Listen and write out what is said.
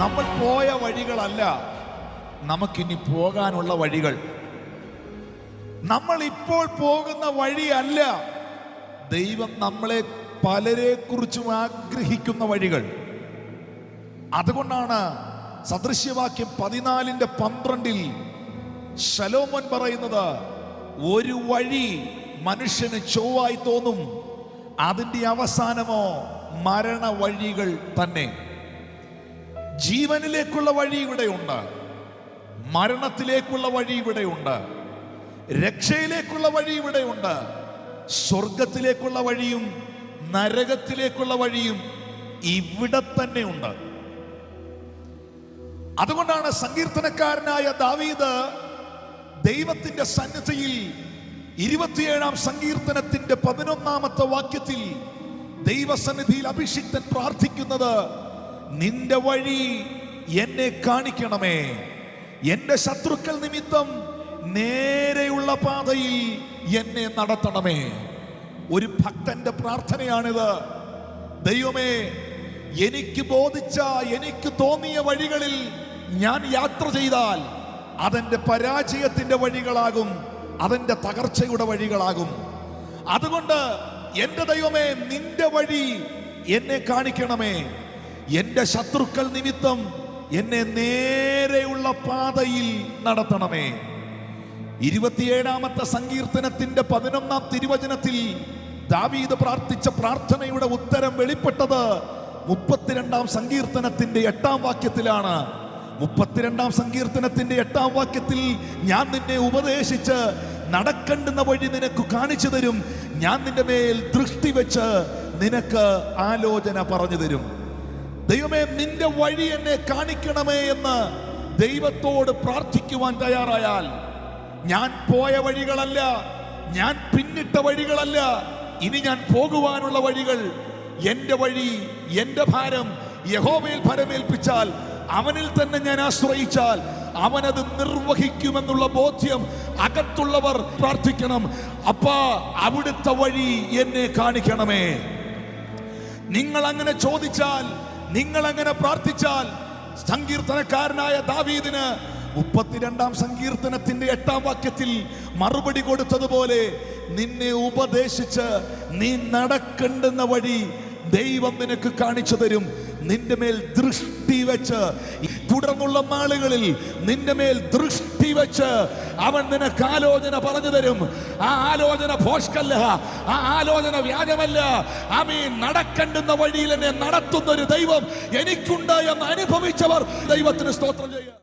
നമ്മൾ പോയ വഴികളല്ല നമുക്കിനി പോകാനുള്ള വഴികൾ. നമ്മൾ ഇപ്പോൾ പോകുന്ന വഴിയല്ല ദൈവം നമ്മളെ പലരെ കുറിച്ചും ആഗ്രഹിക്കുന്ന വഴികൾ. അതുകൊണ്ടാണ് സദൃശ്യവാക്യം 14:12 ശലോമോൻ പറയുന്നത്, ഒരു വഴി മനുഷ്യന് ചൊവ്വായി തോന്നും, അതിൻ്റെ അവസാനമോ മരണ വഴികൾ തന്നെ. ജീവനിലേക്കുള്ള വഴി ഇവിടെയുണ്ട്, മരണത്തിലേക്കുള്ള വഴി ഇവിടെയുണ്ട്, രക്ഷയിലേക്കുള്ള വഴി ഇവിടെയുണ്ട്, സ്വർഗത്തിലേക്കുള്ള വഴിയും നരകത്തിലേക്കുള്ള വഴിയും ഇവിടെ തന്നെ ഉണ്ട്. അതുകൊണ്ടാണ് സങ്കീർത്തനക്കാരനായ ദാവീദ് ദൈവത്തിന്റെ സന്നിധിയിൽ 27-ാം സങ്കീർത്തനത്തിന്റെ 11-ാമത്തെ വാക്യത്തിൽ ദൈവസന്നിധിയിൽ അഭിഷിക്തൻ പ്രാർത്ഥിക്കുന്നത്, നിന്റെ വഴി എന്നെ കാണിക്കണമേ, എന്റെ ശത്രുക്കൾ നിമിത്തം നേരെയുള്ള പാതയിൽ എന്നെ നടത്തണമേ. ഒരു ഭക്തന്റെ പ്രാർത്ഥനയാണിത്. ദൈവമേ, എനിക്ക് ബോധിച്ച, എനിക്ക് തോന്നിയ വഴികളിൽ ഞാൻ യാത്ര ചെയ്താൽ അതെന്റെ പരാജയത്തിന്റെ വഴികളാകും, അതെന്റെ തകർച്ചയുടെ വഴികളാകും. അതുകൊണ്ട് എന്റെ ദൈവമേ, നിന്റെ വഴി എന്നെ കാണിക്കണമേ, എന്റെ ശത്രുക്കൾ നിമിത്തം എന്നെ നേരെയുള്ള പാതയിൽ നടത്തണമേ. 27-ാമത്തെ സങ്കീർത്തനത്തിന്റെ 11-ാം തിരുവചനത്തിൽ ദാവീദ് പ്രാർത്ഥിച്ച പ്രാർത്ഥനയുടെ ഉത്തരം വെളിപ്പെട്ടത് 32-ാം സങ്കീർത്തനത്തിന്റെ 8-ാം വാക്യത്തിലാണ്. 32-ാം സങ്കീർത്തനത്തിന്റെ 8-ാം വാക്യത്തിൽ, ഞാൻ നിന്നെ ഉപദേശിച്ച് നടക്കേണ്ടുന്ന വഴി നിനക്ക് കാണിച്ചു തരും, ഞാൻ നിന്റെ മേൽ ദൃഷ്ടി വെച്ച് നിനക്ക് ആലോചന പറഞ്ഞു തരും. ദൈവമേ, നിന്റെ വഴി എന്നെ കാണിക്കണമേ എന്ന് ദൈവത്തോട് പ്രാർത്ഥിക്കുവാൻ തയ്യാറായാൽ, ഞാൻ പോയ വഴികളല്ല, ഞാൻ പിന്നിട്ട വഴികളല്ല, ഇനി ഞാൻ പോകുവാനുള്ള വഴികൾ, എന്റെ വഴി, എന്റെ ഭാരം യഹോവയിൽ ഭരമേൽപ്പിച്ചാൽ, അവനിൽ തന്നെ ഞാൻ ആശ്രയിച്ചാൽ അവനത് നിർവഹിക്കുമെന്നുള്ള ബോധ്യം അകത്തുള്ളവർ പ്രാർത്ഥിക്കണം. അപ്പാ, അവിടുത്തെ വഴി എന്നെ കാണിക്കണമേ. നിങ്ങൾ അങ്ങനെ ചോദിച്ചാൽ, നിങ്ങൾ അങ്ങനെ പ്രാർത്ഥിച്ചാൽ, സങ്കീർത്തനക്കാരനായ ദാവീദിന് 32-ാം സങ്കീർത്തനത്തിന്റെ 8-ാം വാക്യത്തിൽ മറുപടി കൊടുത്തതുപോലെ, നിന്നെ ഉപദേശിച്ച് നീ നടക്കേണ്ടുന്ന വഴി ദൈവം നിനക്ക് കാണിച്ചു തരും. നിന്റെ മേൽ ദൃഷ്ടി വെച്ച്, തുടർന്നുള്ള നാളുകളിൽ നിന്റെ മേൽ ദൃഷ്ടി വെച്ച് അവൻ നിനക്ക് ആലോചന പറഞ്ഞു തരും. ആ ആലോചന ഭോഷ്കല്ല, ആ ആലോചന വ്യാജമല്ല. ആമീൻ. നടക്കേണ്ടുന്ന വഴിയിൽ എന്നെ നടത്തുന്ന ഒരു ദൈവം എനിക്കുണ്ട് എന്ന് അനുഭവിച്ചവർ ദൈവത്തിന് സ്തോത്രം ചെയ്യുക.